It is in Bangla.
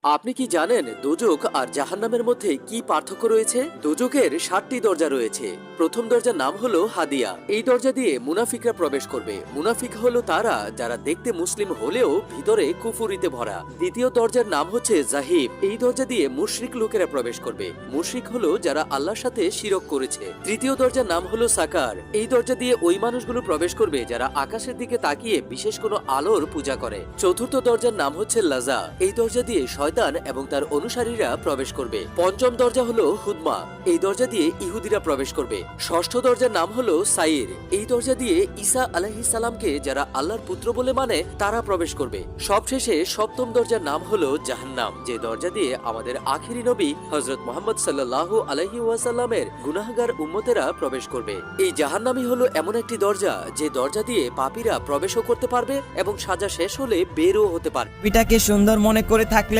আপনি কি জানেন দোজখ আর জাহান্নামের মধ্যে কি পার্থক্য রয়েছে? দোজখের 7টি দরজা রয়েছে। প্রথম দরজার নাম হলো হাদিয়া। এই দরজা দিয়ে মুনাফিকরা প্রবেশ করবে। মুনাফিক হলো তারা যারা দেখতে মুসলিম হলেও ভিতরে কুফুরিতে ভরা। দ্বিতীয় দরজার নাম হচ্ছে জাহিব। এই দরজা দিয়ে মুশরিক লোকেরা প্রবেশ করবে। মুশরিক হলো যারা আল্লাহর সাথে শিরক করেছে। তৃতীয় দরজার নাম হলো সাকার। এই দরজা দিয়ে ওই মানুষগুলো প্রবেশ করবে যারা আকাশের দিকে তাকিয়ে বিশেষ কোনো আলোর পূজা করে। চতুর্থ দরজার নাম হচ্ছে লাজা। এই দরজা দিয়ে শয়তান এবং তার অনুসারীরা প্রবেশ করবে। পঞ্চম দরজা হলো হুদমা। এই দরজা দিয়ে ইহুদিরা প্রবেশ করবে। ষষ্ঠ দরজার নাম হলো সাইর। এই দরজা দিয়ে ঈসা আলাইহিস সালামকে যারা আল্লাহর পুত্র বলে মানে তারা প্রবেশ করবে। সবশেষে সপ্তম দরজার নাম হলো জাহান্নাম, যে দরজা দিয়ে আমাদের আখিরি নবী হযরত মুহাম্মদ সাল্লাল্লাহু আলাইহি ওয়াসাল্লামের গুনাহগার উম্মতেরা প্রবেশ করবে। এই জাহান্নামই হলো এমন একটি দরজা যে দরজা দিয়ে পাপীরা প্রবেশও করতে পারবে এবং সাজা শেষ হলে বেরও হতে পারবে। ছবিটাকে সুন্দর মনে করে থাকলে